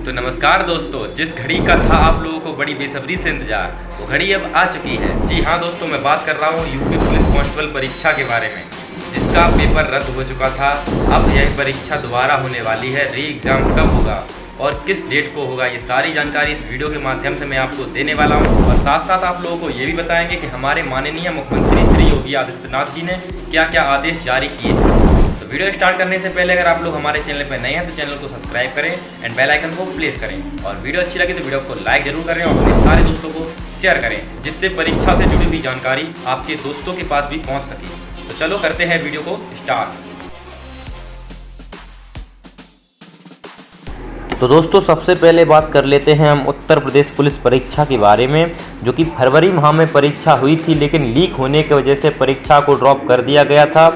तो नमस्कार दोस्तों, जिस घड़ी का था आप लोगों को बड़ी बेसब्री से इंतजार, वो घड़ी अब आ चुकी है। जी हाँ दोस्तों, मैं बात कर रहा हूँ यूपी पुलिस कांस्टेबल परीक्षा के बारे में, जिसका पेपर रद्द हो चुका था। अब यह परीक्षा दोबारा होने वाली है। री एग्ज़ाम कब होगा और किस डेट को होगा, ये सारी जानकारी इस वीडियो के माध्यम से मैं आपको देने वाला हूँ। और साथ साथ आप लोगों को ये भी बताएंगे कि हमारे माननीय मुख्यमंत्री श्री योगी आदित्यनाथ जी ने क्या क्या आदेश जारी किए हैं। तो वीडियो स्टार्ट करने से पहले अगर आप लोग हमारे चैनल पर नए हैं तो चैनल को सब्सक्राइब करें एंड बेल आइकन को प्रेस करें। और वीडियो अच्छी लगे तो वीडियो को लाइक जरूर करें और अपने सारे दोस्तों को शेयर करें, जिससे परीक्षा से जुड़ी हुई जानकारी आपके दोस्तों के पास भी पहुँच सके। तो चलो करते हैं वीडियो को स्टार्ट। तो दोस्तों, सबसे पहले बात कर लेते हैं हम उत्तर प्रदेश पुलिस परीक्षा के बारे में, जो कि फरवरी माह में परीक्षा हुई थी, लेकिन लीक होने की वजह से परीक्षा को ड्रॉप कर दिया गया था।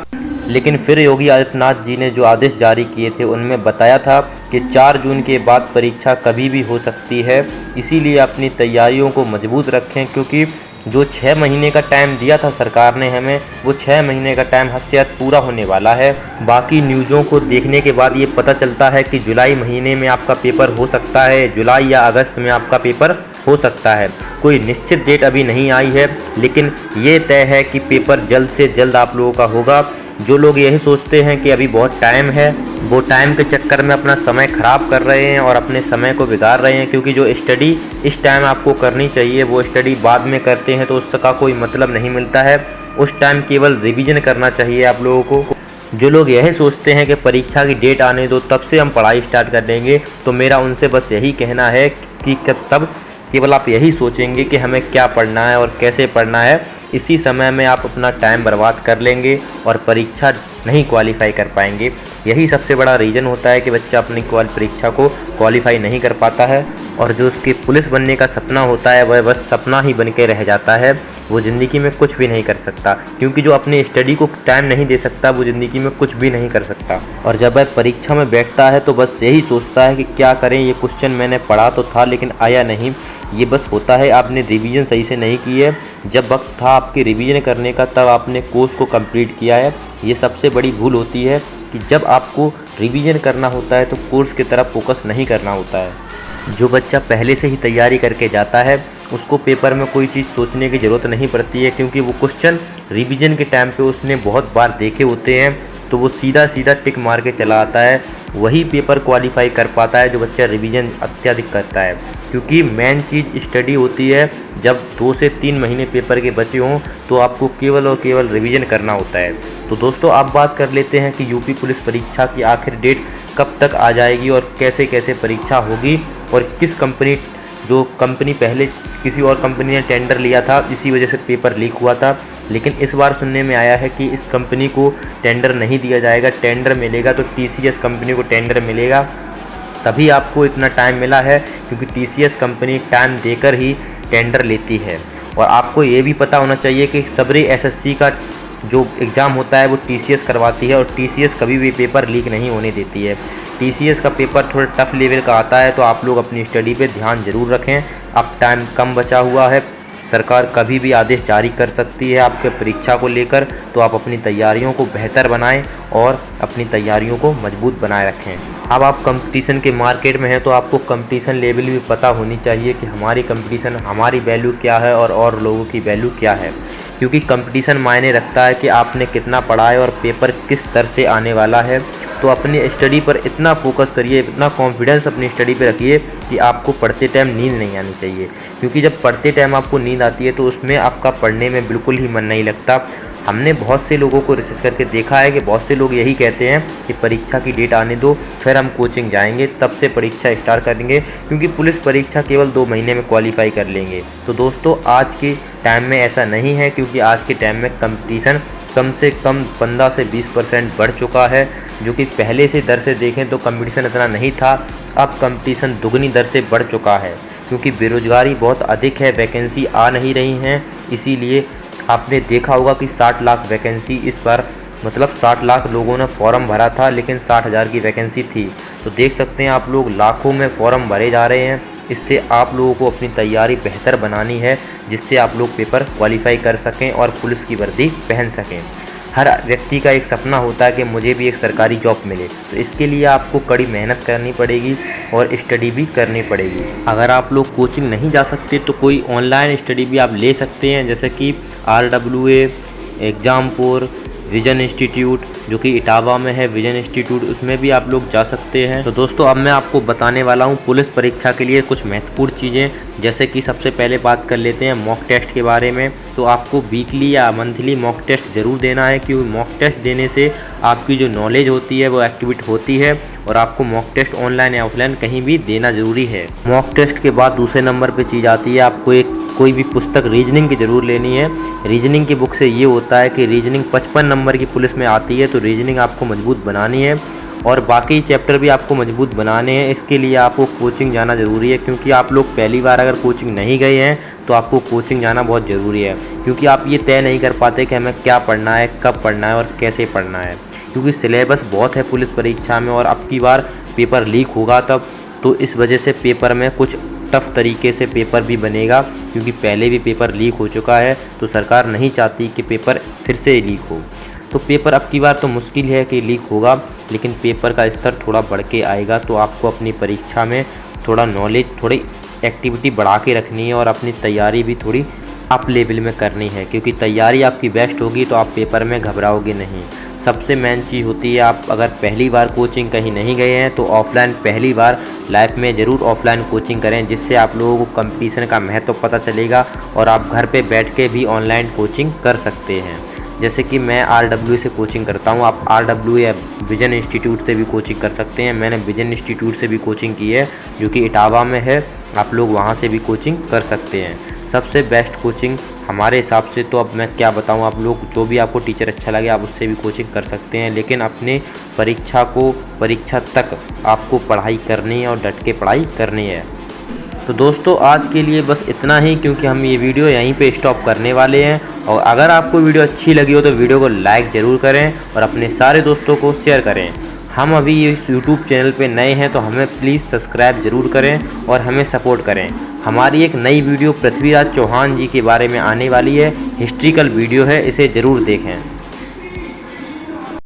लेकिन फिर योगी आदित्यनाथ जी ने जो आदेश जारी किए थे उनमें बताया था कि 4 जून के बाद परीक्षा कभी भी हो सकती है। इसीलिए अपनी तैयारियों को मजबूत रखें, क्योंकि जो 6 महीने का टाइम दिया था सरकार ने हमें, वो 6 महीने का टाइम हद से हद पूरा होने वाला है। बाकी न्यूज़ों को देखने के बाद ये पता चलता है कि जुलाई महीने में आपका पेपर हो सकता है, जुलाई या अगस्त में आपका पेपर हो सकता है। कोई निश्चित डेट अभी नहीं आई है, लेकिन ये तय है कि पेपर जल्द से जल्द आप लोगों का होगा। जो लोग यही सोचते हैं कि अभी बहुत टाइम है, वो टाइम के चक्कर में अपना समय ख़राब कर रहे हैं और अपने समय को बिगाड़ रहे हैं, क्योंकि जो स्टडी इस टाइम आपको करनी चाहिए वो स्टडी बाद में करते हैं तो उसका कोई मतलब नहीं मिलता है। उस टाइम केवल रिवीजन करना चाहिए आप लोगों को। जो लोग यही सोचते हैं कि परीक्षा की डेट आने दो तब से हम पढ़ाई स्टार्ट कर देंगे, तो मेरा उनसे बस यही कहना है कि तब केवल आप यही सोचेंगे कि हमें क्या पढ़ना है और कैसे पढ़ना है। इसी समय में आप अपना टाइम बर्बाद कर लेंगे और परीक्षा नहीं क्वालिफाई कर पाएंगे। यही सबसे बड़ा रीज़न होता है कि बच्चा अपनी परीक्षा को क्वालिफाई नहीं कर पाता है, और जो उसके पुलिस बनने का सपना होता है वह बस सपना ही बन के रह जाता है। वो ज़िंदगी में कुछ भी नहीं कर सकता, क्योंकि जो अपनी स्टडी को टाइम नहीं दे सकता वो ज़िंदगी में कुछ भी नहीं कर सकता। और जब वह परीक्षा में बैठता है तो बस यही सोचता है कि क्या करें, ये क्वेश्चन मैंने पढ़ा तो था लेकिन आया नहीं। ये बस होता है आपने रिवीजन सही से नहीं की है। जब वक्त था आपके रिवीजन करने का तब आपने कोर्स को कंप्लीट किया है। ये सबसे बड़ी भूल होती है कि जब आपको रिवीजन करना होता है तो कोर्स की तरफ फोकस नहीं करना होता है। जो बच्चा पहले से ही तैयारी करके जाता है उसको पेपर में कोई चीज़ सोचने की ज़रूरत नहीं पड़ती है, क्योंकि वो क्वेश्चन रिवीजन के टाइम पे उसने बहुत बार देखे होते हैं, तो वो सीधा सीधा टिक मार के चला आता है। वही पेपर क्वालिफाई कर पाता है जो बच्चा रिवीजन अत्यधिक करता है, क्योंकि मेन चीज़ स्टडी होती है। जब 2 से 3 महीने पेपर के बचे हों तो आपको केवल और केवल रिवीजन करना होता है। तो दोस्तों, आप बात कर लेते हैं कि यूपी पुलिस परीक्षा की आखिर डेट कब तक आ जाएगी और कैसे कैसे परीक्षा होगी, और किस कंपनी, जो कंपनी पहले किसी और कंपनी ने टेंडर लिया था, इसी वजह से पेपर लीक हुआ था। लेकिन इस बार सुनने में आया है कि इस कंपनी को टेंडर नहीं दिया जाएगा, टेंडर मिलेगा तो टीसीएस कंपनी को टेंडर मिलेगा। तभी आपको इतना टाइम मिला है, क्योंकि टीसीएस कंपनी टाइम देकर ही टेंडर लेती है। और आपको ये भी पता होना चाहिए कि सबरी एसएससी का जो एग्ज़ाम होता है वो टीसीएस करवाती है, और टीसीएस कभी भी पेपर लीक नहीं होने देती है। टीसीएस का पेपर थोड़ा टफ लेवल का आता है, तो आप लोग अपनी स्टडी पे ध्यान ज़रूर रखें। अब टाइम कम बचा हुआ है, सरकार कभी भी आदेश जारी कर सकती है आपके परीक्षा को लेकर, तो आप अपनी तैयारियों को बेहतर बनाएं और अपनी तैयारियों को मजबूत बनाए रखें। अब आप कंपटीशन के मार्केट में हैं तो आपको कंपटीशन लेवल भी पता होनी चाहिए कि हमारी कंपटीशन, हमारी वैल्यू क्या है और लोगों की वैल्यू क्या है, क्योंकि कंपटीशन मायने रखता है कि आपने कितना पढ़ा है और पेपर किस तरह से आने वाला है। तो अपनी स्टडी पर इतना फोकस करिए, इतना कॉन्फिडेंस अपनी स्टडी पे रखिए कि आपको पढ़ते टाइम नींद नहीं आनी चाहिए, क्योंकि जब पढ़ते टाइम आपको नींद आती है तो उसमें आपका पढ़ने में बिल्कुल ही मन नहीं लगता। हमने बहुत से लोगों को रिसर्च करके देखा है कि बहुत से लोग यही कहते हैं कि परीक्षा की डेट आने दो, फिर हम कोचिंग जाएंगे, तब से परीक्षा स्टार्ट करेंगे, क्योंकि पुलिस परीक्षा केवल 2 महीने में क्वालिफाई कर लेंगे। तो दोस्तों, आज के टाइम में ऐसा नहीं है, क्योंकि आज के टाइम में कंपटीशन कम से कम 15 से 20% बढ़ चुका है, जो कि पहले से दर से देखें तो कंपटीशन इतना नहीं था। अब कंपटीशन दुगनी दर से बढ़ चुका है, क्योंकि बेरोज़गारी बहुत अधिक है, वैकेंसी आ नहीं रही हैं। इसीलिए आपने देखा होगा कि 60 लाख वैकेंसी इस बार, मतलब 60 लाख लोगों ने फॉर्म भरा था, लेकिन 60,000 की वैकेंसी थी। तो देख सकते हैं आप लोग, लाखों में फॉर्म भरे जा रहे हैं। इससे आप लोगों को अपनी तैयारी बेहतर बनानी है, जिससे आप लोग पेपर क्वालिफाई कर सकें और पुलिस की वर्दी पहन सकें। हर व्यक्ति का एक सपना होता है कि मुझे भी एक सरकारी जॉब मिले, तो इसके लिए आपको कड़ी मेहनत करनी पड़ेगी और स्टडी भी करनी पड़ेगी। अगर आप लोग कोचिंग नहीं जा सकते तो कोई ऑनलाइन स्टडी भी आप ले सकते हैं, जैसे कि RWA, एग्जामपुर, विजन इंस्टीट्यूट जो कि इटावा में है, विजन इंस्टीट्यूट, उसमें भी आप लोग जा सकते हैं। तो दोस्तों अब मैं आपको बताने वाला हूँ पुलिस परीक्षा के लिए कुछ महत्वपूर्ण चीज़ें, जैसे कि सबसे पहले बात कर लेते हैं मॉक टेस्ट के बारे में। तो आपको वीकली या मंथली मॉक टेस्ट ज़रूर देना है, क्योंकि मॉक टेस्ट देने से आपकी जो नॉलेज होती है वो एक्टिवेट होती है और आपको मॉक टेस्ट ऑनलाइन या ऑफलाइन कहीं भी देना ज़रूरी है। मॉक टेस्ट के बाद दूसरे नंबर पर चीज़ आती है, आपको कोई भी पुस्तक रीजनिंग की ज़रूर लेनी है। रीजनिंग की बुक से ये होता है कि रीजनिंग 55 नंबर की पुलिस में आती है, तो रीजनिंग आपको मजबूत बनानी है और बाकी चैप्टर भी आपको मजबूत बनाने हैं। इसके लिए आपको कोचिंग जाना ज़रूरी है, क्योंकि आप लोग पहली बार अगर कोचिंग नहीं गए हैं तो आपको कोचिंग जाना बहुत ज़रूरी है, क्योंकि आप ये तय नहीं कर पाते कि हमें क्या पढ़ना है, कब पढ़ना है और कैसे पढ़ना है, क्योंकि सिलेबस बहुत है पुलिस परीक्षा में और अब की बार पेपर लीक होगा तब, तो इस वजह से पेपर में कुछ टफ तरीके से पेपर भी बनेगा, क्योंकि पहले भी पेपर लीक हो चुका है, तो सरकार नहीं चाहती कि पेपर फिर से लीक हो। तो पेपर अब की बार तो मुश्किल है कि लीक होगा, लेकिन पेपर का स्तर थोड़ा बढ़ के आएगा, तो आपको अपनी परीक्षा में थोड़ा नॉलेज, थोड़ी एक्टिविटी बढ़ा के रखनी है और अपनी तैयारी भी थोड़ी अप लेवल में करनी है, क्योंकि तैयारी आपकी बेस्ट होगी तो आप पेपर में घबराओगे नहीं। सबसे मेन चीज़ होती है, आप अगर पहली बार कोचिंग कहीं नहीं गए हैं तो ऑफ़लाइन पहली बार लाइफ में ज़रूर ऑफ़लाइन कोचिंग करें, जिससे आप लोगों को कंपटीशन का महत्व पता चलेगा और आप घर पे बैठ के भी ऑनलाइन कोचिंग कर सकते हैं। जैसे कि मैं RWA से कोचिंग करता हूँ, आप RWA या विजन इंस्टीट्यूट से भी कोचिंग कर सकते हैं। मैंने विजन इंस्टीट्यूट से भी कोचिंग की है जो कि इटावा में है, आप लोग वहाँ से भी कोचिंग कर सकते हैं। सबसे बेस्ट कोचिंग हमारे हिसाब से, तो अब मैं क्या बताऊं, आप लोग जो भी आपको टीचर अच्छा लगे आप उससे भी कोचिंग कर सकते हैं, लेकिन अपने परीक्षा तक आपको पढ़ाई करनी है और डट के पढ़ाई करनी है। तो दोस्तों आज के लिए बस इतना ही, क्योंकि हम ये वीडियो यहीं पे स्टॉप करने वाले हैं। और अगर आपको वीडियो अच्छी लगी हो तो वीडियो को लाइक ज़रूर करें और अपने सारे दोस्तों को शेयर करें। हम अभी इस YouTube चैनल पे नए हैं तो हमें प्लीज़ सब्सक्राइब ज़रूर करें और हमें सपोर्ट करें। हमारी एक नई वीडियो पृथ्वीराज चौहान जी के बारे में आने वाली है, हिस्ट्रिकल वीडियो है, इसे ज़रूर देखें।